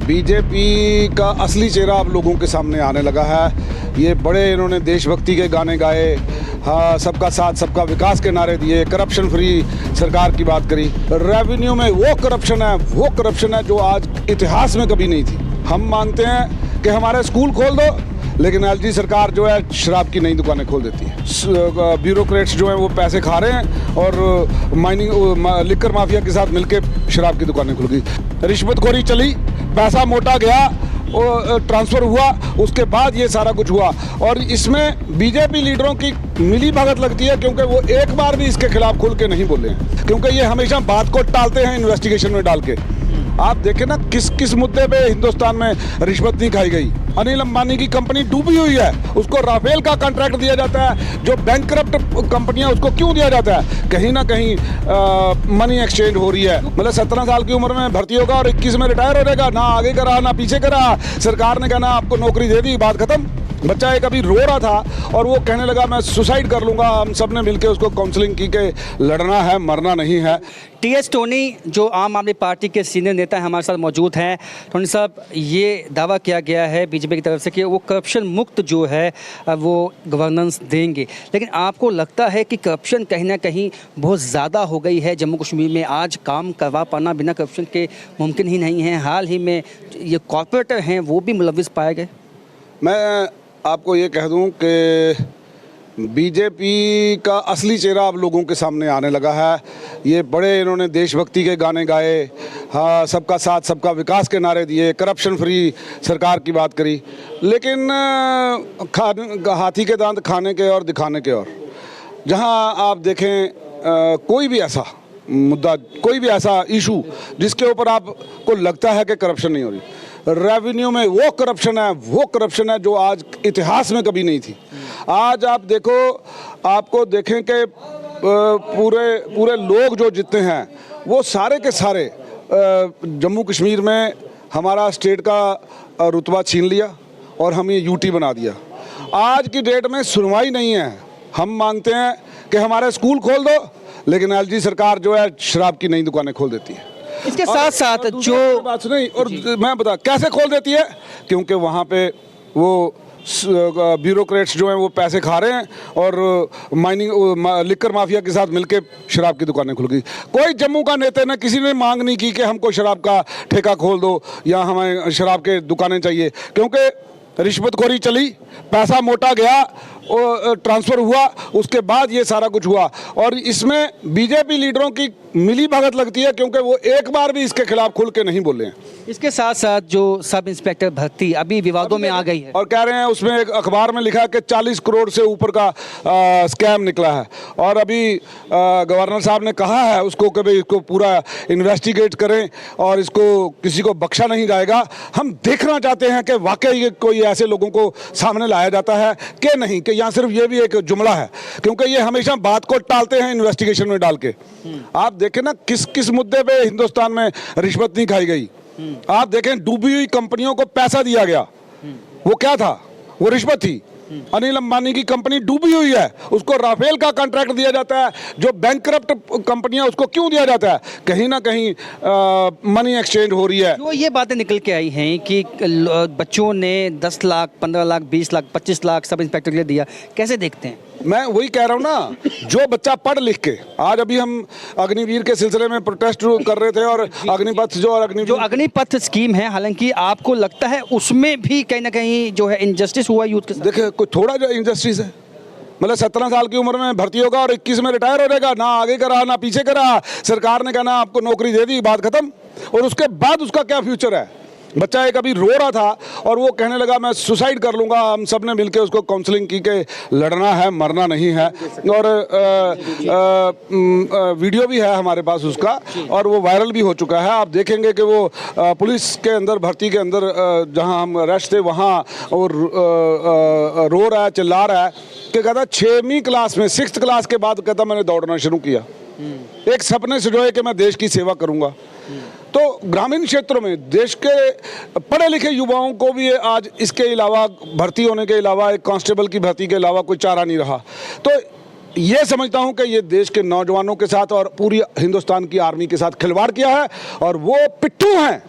BJP का असली चेहरा अब लोगों के सामने आने लगा है। ये बड़े इन्होंने देशभक्ति के गाने गाए, हाँ सबका साथ सबका विकास के नारे दिए, करप्शन फ्री सरकार की बात करी। रेवेन्यू में वो करप्शन है जो आज इतिहास में कभी नहीं थी। हम मांगते हैं कि हमारे स्कूल खोल दो, लेकिन एलजी सरकार जो है शराब की नई दुकानें खोल देती है। ब्यूरोक्रेट्स जो हैं वो पैसे खा रहे हैं और लिकर माफिया के साथ मिलकर शराब की दुकानें खुल गई। रिश्वतखोरी चली, पैसा मोटा गया, ट्रांसफ़र हुआ, उसके बाद ये सारा कुछ हुआ। और इसमें बीजेपी लीडरों की मिली भगत लगती है, क्योंकि वो एक बार भी इसके खिलाफ खुल के नहीं बोले हैं, क्योंकि ये हमेशा बात को टालते हैं इन्वेस्टिगेशन में डाल के। आप देखें ना किस मुद्दे पे हिंदुस्तान में रिश्वत नहीं खाई गई। अनिल अंबानी की कंपनी डूबी हुई है, उसको राफेल का कॉन्ट्रैक्ट दिया जाता है। जो बैंकक्रप्ट कंपनियां उसको क्यों दिया जाता है? कहीं ना कहीं मनी एक्सचेंज हो रही है। मतलब 17 साल की उम्र में भर्ती होगा और 21 में रिटायर हो जाएगा। ना आगे का रहा ना पीछे का रहा। सरकार ने कहना आपको नौकरी दे दी, बात खत्म। बच्चा एक अभी रो रहा था और वो कहने लगा मैं सुसाइड कर लूँगा। हम सब ने मिलकर उसको काउंसलिंग की कि लड़ना है, मरना नहीं है। टीएस टोनी जो आम आदमी पार्टी के सीनियर नेता हैं हमारे साथ मौजूद हैं। टोनी साहब, ये दावा किया गया है बीजेपी की तरफ से कि वो करप्शन मुक्त जो है वो गवर्नेंस देंगे, लेकिन आपको लगता है कि करप्शन कहीं ना कहीं बहुत ज़्यादा हो गई है जम्मू कश्मीर में? आज काम करवा पाना बिना करप्शन के मुमकिन ही नहीं है। हाल ही में ये कॉर्पोरेटर हैं वो भी मुलविस पाए गए। मैं आपको ये कह दूं कि बीजेपी का असली चेहरा अब लोगों के सामने आने लगा है। ये बड़े इन्होंने देशभक्ति के गाने गाए, हाँ सबका साथ सबका विकास के नारे दिए, करप्शन फ्री सरकार की बात करी, लेकिन हाथी के दांत खाने के और दिखाने के और। जहाँ आप देखें कोई भी ऐसा मुद्दा, कोई भी ऐसा इशू जिसके ऊपर आपको लगता है कि करप्शन नहीं हो रही, रेवेन्यू में वो करप्शन है जो आज इतिहास में कभी नहीं थी। आज आप देखो, आपको देखें कि पूरे लोग जो जितने हैं वो सारे के सारे जम्मू कश्मीर में हमारा स्टेट का रुतबा छीन लिया और हम ये यूटी बना दिया। आज की डेट में सुनवाई नहीं है। हम मांगते हैं कि हमारे स्कूल खोल दो, लेकिन एलजी सरकार जो है शराब की नई दुकानें खोल देती है। इसके साथ साथ जो बात नहीं, और मैं बता कैसे खोल देती है, क्योंकि वहाँ पे वो ब्यूरोक्रेट्स जो हैं वो पैसे खा रहे हैं और लिकर माफिया के साथ मिलकर शराब की दुकानें खुल गई। कोई जम्मू का नेता ने किसी ने मांग नहीं की कि हमको शराब का ठेका खोल दो या हमें शराब के दुकानें चाहिए, क्योंकि रिश्वतखोरी चली, पैसा मोटा गया, ट्रांसफ़र हुआ, उसके बाद ये सारा कुछ हुआ। और इसमें बीजेपी लीडरों की मिली भगत लगती है, क्योंकि वो एक बार भी इसके खिलाफ खुल के नहीं बोले हैं। इसके साथ साथ जो सब इंस्पेक्टर भर्ती अभी विवादों में आ गई है और कह रहे हैं, उसमें एक अखबार में लिखा है कि 40 करोड़ से ऊपर का स्कैम निकला है। और अभी गवर्नर साहब ने कहा है उसको कि भाई इसको पूरा इन्वेस्टिगेट करें और इसको किसी को बख्शा नहीं जाएगा। हम देखना चाहते हैं कि वाकई कोई ऐसे लोगों को सामने लाया जाता है कि नहीं, कि यहाँ सिर्फ ये भी एक जुमला है, क्योंकि ये हमेशा बात को टालते हैं इन्वेस्टिगेशन में डाल के। आप देखें ना किस मुद्दे पे हिंदुस्तान में रिश्वत नहीं खाई गई। आप देखें डूबी हुई कंपनियों को पैसा दिया गया, वो क्या था? वो रिश्वत थी। अनिल अंबानी की कंपनी डूबी हुई है, उसको राफेल का कॉन्ट्रैक्ट दिया जाता है। जो बैंकक्रप्ट कंपनियां उसको क्यों दिया जाता है? कहीं ना कहीं मनी एक्सचेंज हो रही है। जो ये बातें निकल के आई हैं कि बच्चों ने 10 लाख, 15 लाख, 20 लाख, 25 लाख सब इंस्पेक्टर के लिए दिया, कैसे देखते हैं? मैं वही कह रहा हूँ ना, जो बच्चा पढ़ लिख के, आज अभी हम अग्निवीर के सिलसिले में प्रोटेस्ट कर रहे थे और अग्निपथ स्कीम है, हालांकि आपको लगता है उसमें भी कहीं ना कहीं जो है इनजस्टिस हुआ यूथ के साथ? देखिए, कोई थोड़ा जो इनजस्टिस है, मतलब 17 साल की उम्र में भर्ती होगा और 21 में रिटायर हो जाएगा। ना आगे का रहा ना पीछे का रहा। सरकार ने कहना आपको नौकरी दे दी, बात खत्म। और उसके बाद उसका क्या फ्यूचर है? बच्चा एक अभी रो रहा था और वो कहने लगा मैं सुसाइड कर लूँगा। हम सब ने मिलकर उसको काउंसलिंग की कि लड़ना है, मरना नहीं है। और वीडियो भी है हमारे पास उसका, और वो वायरल भी हो चुका है। आप देखेंगे कि वो पुलिस के अंदर, भर्ती के अंदर जहाँ हम रेस्ट थे वहाँ और रो रहा है, चिल्ला रहा है कि कहता 6वीं क्लास में, 6th क्लास के बाद कहता मैंने दौड़ना शुरू किया, एक सपने से जो है कि मैं देश की सेवा करूँगा। तो ग्रामीण क्षेत्रों में देश के पढ़े लिखे युवाओं को भी आज इसके अलावा, भर्ती होने के अलावा, एक कांस्टेबल की भर्ती के अलावा कोई चारा नहीं रहा। तो ये समझता हूं कि ये देश के नौजवानों के साथ और पूरी हिंदुस्तान की आर्मी के साथ खिलवाड़ किया है। और वो पिट्ठू हैं,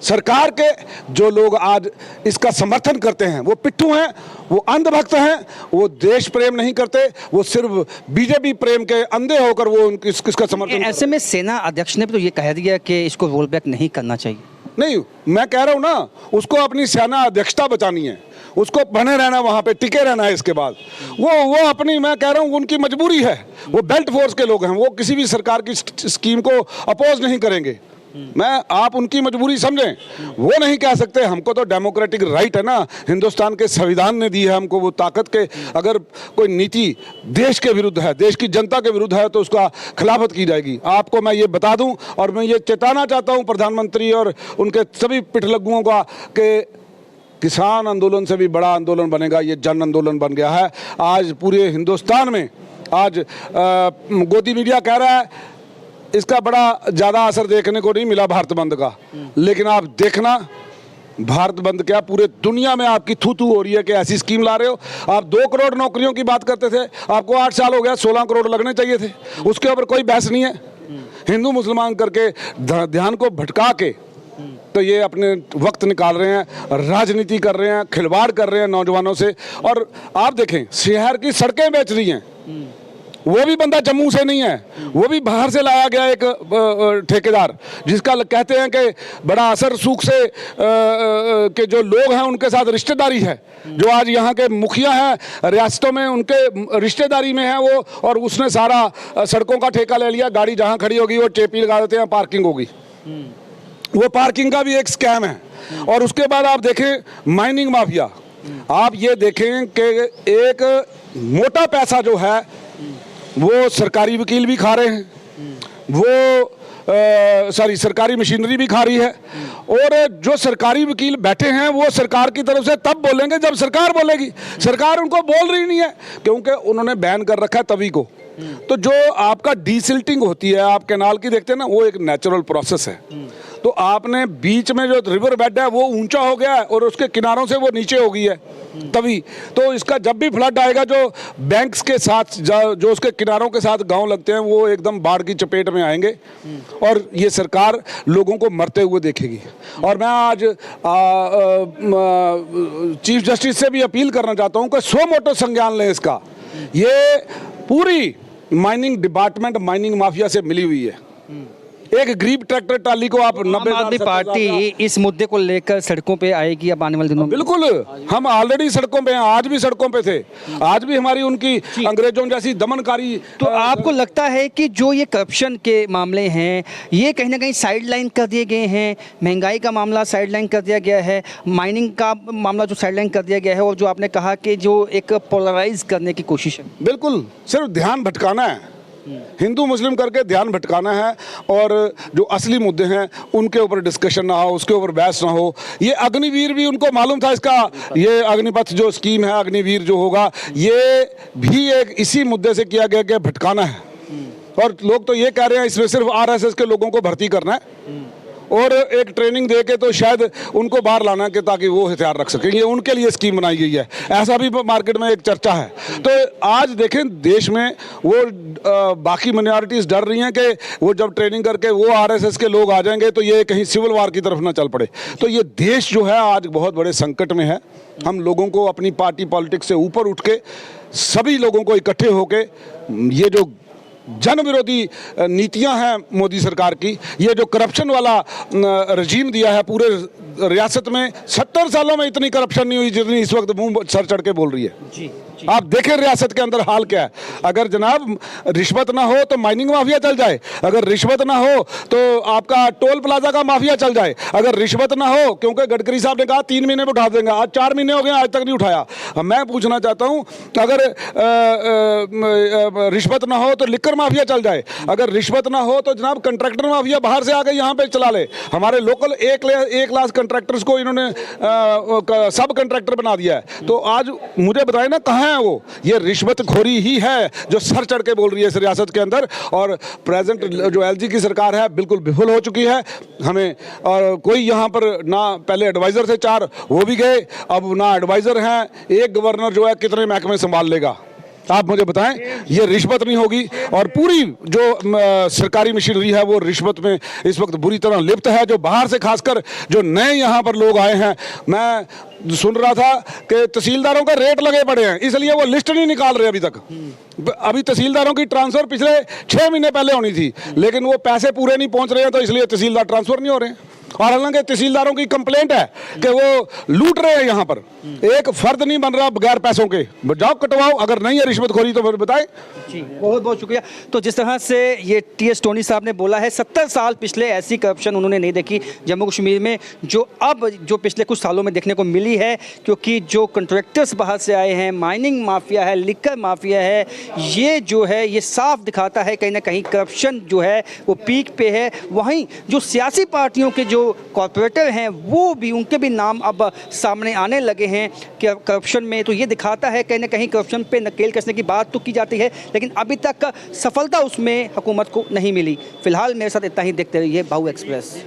सरकार के जो लोग आज इसका समर्थन करते हैं वो पिट्ठू हैं, वो अंधभक्त हैं, वो देश प्रेम नहीं करते, वो सिर्फ बीजेपी प्रेम के अंधे होकर वो इसका समर्थन ऐसे में सेना अध्यक्ष ने भी तो ये कह दिया कि इसको रोल बैक नहीं करना चाहिए। नहीं, मैं कह रहा हूं ना, उसको अपनी सेना अध्यक्षता बचानी है, उसको बने रहना, वहां पे टिके रहना है। इसके बाद वो अपनी, मैं कह रहा हूं उनकी मजबूरी है, वो बेल्ट फोर्स के लोग हैं, वो किसी भी सरकार की स्कीम को अपोज नहीं करेंगे। आप उनकी मजबूरी समझें, वो नहीं कह सकते। हमको तो डेमोक्रेटिक राइट है ना, हिंदुस्तान के संविधान ने दी है हमको वो ताकत के, अगर कोई नीति देश के विरुद्ध है, देश की जनता के विरुद्ध है, तो उसका खिलाफत की जाएगी। आपको मैं ये बता दूं और मैं ये चेताना चाहता हूं प्रधानमंत्री और उनके सभी पिठलग्गुओं का कि किसान आंदोलन से भी बड़ा आंदोलन बनेगा। ये जन आंदोलन बन गया है आज पूरे हिंदुस्तान में। आज गोदी मीडिया कह रहा है इसका बड़ा ज़्यादा असर देखने को नहीं मिला भारत बंद का, लेकिन आप देखना भारत बंद क्या, पूरे दुनिया में आपकी थू थू हो रही है कि ऐसी स्कीम ला रहे हो। आप 2 करोड़ नौकरियों की बात करते थे, आपको 8 साल हो गया, 16 करोड़ लगने चाहिए थे, उसके ऊपर कोई बहस नहीं है। हिंदू मुसलमान करके ध्यान को भटका के तो ये अपने वक्त निकाल रहे हैं, राजनीति कर रहे हैं, खिलवाड़ कर रहे हैं नौजवानों से। और आप देखें शहर की सड़कें बेच रही हैं, वो भी बंदा जम्मू से नहीं है, वो भी बाहर से लाया गया एक ठेकेदार, जिसका कहते हैं कि बड़ा असर सूख से के जो लोग हैं उनके साथ रिश्तेदारी है, जो आज यहाँ के मुखिया हैं रियासतों में उनके रिश्तेदारी में है वो, और उसने सारा सड़कों का ठेका ले लिया। गाड़ी जहाँ खड़ी होगी वो चेपी लगा देते हैं, पार्किंग होगी, वो पार्किंग का भी एक स्कैम है। और उसके बाद आप देखें माइनिंग माफिया, आप ये देखें कि एक मोटा पैसा जो है वो सरकारी वकील भी खा रहे हैं, वो सरकारी मशीनरी भी खा रही है। और जो सरकारी वकील बैठे हैं वो सरकार की तरफ से तब बोलेंगे जब सरकार बोलेगी। सरकार उनको बोल रही नहीं है क्योंकि उन्होंने बैन कर रखा है तभी को। तो जो आपका डीसिल्टिंग होती है, आप कैनाल की देखते हैं ना, वो एक नेचुरल प्रोसेस है। तो आपने बीच में जो रिवर बेड है वो ऊंचा हो गया है और उसके किनारों से वो नीचे हो गई है तभी। तो इसका जब भी फ्लड आएगा, जो बैंक्स के साथ जो उसके किनारों के साथ गांव लगते हैं वो एकदम बाढ़ की चपेट में आएंगे और ये सरकार लोगों को मरते हुए देखेगी। और मैं आज चीफ जस्टिस से भी अपील करना चाहता हूं कि सो मोटो संज्ञान लें इसका। ये पूरी माइनिंग डिपार्टमेंट माइनिंग माफिया से मिली हुई है। एक गरीब ट्रैक्टर ट्राली को आप 90 आम आदमी पार्टी इस मुद्दे को लेकर सड़कों पे आएगी अब आने वाले दिनों में? बिल्कुल, हम ऑलरेडी सड़कों पे हैं, आज भी सड़कों पे थे, आज भी हमारी उनकी अंग्रेजों जैसी दमनकारी। तो आपको लगता है कि जो ये करप्शन के मामले हैं ये कहीं ना कहीं साइडलाइन कर दिए गए हैं? महंगाई का मामला साइडलाइन कर दिया गया है, माइनिंग का मामला जो साइडलाइन कर दिया गया है, और जो आपने कहा कि जो एक पोलराइज करने की कोशिश है? बिल्कुल, सिर्फ ध्यान भटकाना है, हिंदू मुस्लिम करके ध्यान भटकाना है। और जो असली मुद्दे हैं उनके ऊपर डिस्कशन ना हो, उसके ऊपर बहस ना हो। ये अग्निवीर भी उनको मालूम था, इसका ये अग्निपथ जो स्कीम है, अग्निवीर जो होगा, ये भी एक इसी मुद्दे से किया गया कि भटकाना है। और लोग तो ये कह रहे हैं इसमें सिर्फ आरएसएस के लोगों को भर्ती करना है और एक ट्रेनिंग दे के तो शायद उनको बाहर लाना कि ताकि वो हथियार रख सकें, ये उनके लिए स्कीम बनाई गई है। ऐसा भी मार्केट में एक चर्चा है। तो आज देखें देश में वो बाकी माइनॉरिटीज़ डर रही हैं कि वो जब ट्रेनिंग करके वो आरएसएस के लोग आ जाएंगे तो ये कहीं सिविल वार की तरफ ना चल पड़े। तो ये देश जो है आज बहुत बड़े संकट में है। हम लोगों को अपनी पार्टी पॉलिटिक्स से ऊपर उठ के सभी लोगों को इकट्ठे होके ये जो जन विरोधी नीतियां हैं मोदी सरकार की, ये जो करप्शन वाला रजीम दिया है पूरे रियासत में, 70 सालों में इतनी करप्शन नहीं हुई जितनी इस वक्त मुंह सर चढ़ के बोल रही है। जी। आप देखें रियासत के अंदर हाल क्या है। अगर जनाब रिश्वत ना हो तो माइनिंग माफिया चल जाए, अगर रिश्वत ना हो तो आपका टोल प्लाजा का माफिया चल जाए, अगर रिश्वत ना हो, क्योंकि गडकरी साहब ने कहा 3 महीने में उठा देंगे, आज 4 महीने हो गए आज तक नहीं उठाया। मैं पूछना चाहता हूं अगर रिश्वत ना हो तो लिकर माफिया चल जाए, अगर रिश्वत ना हो तो जनाब कंट्रैक्टर माफिया बाहर से आके यहाँ पे चला ले। हमारे लोकल 1 लाख कंट्रैक्टर्स को इन्होंने सब कंट्रैक्टर बना दिया है। तो आज मुझे बताए ना कहाँ है वो? ये रिश्वतखोरी ही है जो सर चढ़ के बोल रही है इस रियासत के अंदर। और प्रेजेंट जो एलजी की सरकार है बिल्कुल विफल हो चुकी है। हमें और कोई यहाँ पर ना पहले एडवाइजर थे 4, वो भी गए, अब ना एडवाइजर हैं। एक गवर्नर जो है कितने महकमे संभाल लेगा? आप मुझे बताएं, ये रिश्वत नहीं होगी? और पूरी जो सरकारी मशीनरी है वो रिश्वत में इस वक्त बुरी तरह लिप्त है। जो बाहर से खासकर जो नए यहाँ पर लोग आए हैं, मैं सुन रहा था कि तहसीलदारों का रेट लगे पड़े हैं, इसलिए वो लिस्ट नहीं निकाल रहे अभी तक। अभी तहसीलदारों की ट्रांसफ़र पिछले 6 महीने पहले होनी थी, लेकिन वो पैसे पूरे नहीं पहुँच रहे हैं, तो इसलिए तहसीलदार ट्रांसफ़र नहीं हो रहे हैं। और हालांकि तहसीलदारों की कंप्लेंट है कि वो लूट रहे हैं यहाँ पर, एक फर्द नहीं बन रहा बगैर पैसों के। जाओ कटवाओ, अगर नहीं है रिश्वतखोरी तो फिर बताएं। जी बहुत बहुत शुक्रिया। तो जिस तरह से ये टी.एस. टोनी साहब ने बोला है, 70 साल पिछले ऐसी करप्शन उन्होंने नहीं देखी जम्मू कश्मीर में, जो अब जो पिछले कुछ सालों में देखने को मिली है। क्योंकि जो कॉन्ट्रैक्टर्स बाहर से आए हैं, माइनिंग माफिया है, लिकर माफिया है, ये जो है ये साफ दिखाता है कहीं ना कहीं करप्शन जो है वो पीक पे है। वहीं जो सियासी पार्टियों के जो कॉर्पोरेटर हैं वो भी, उनके भी नाम अब सामने आने लगे हैं कि करप्शन में। तो ये दिखाता है कहीं ना कहीं करप्शन पे नकेल कसने की बात तो की जाती है, लेकिन अभी तक सफलता उसमें हुकूमत को नहीं मिली। फिलहाल मेरे साथ इतना ही, देखते रहिए बाहु एक्सप्रेस।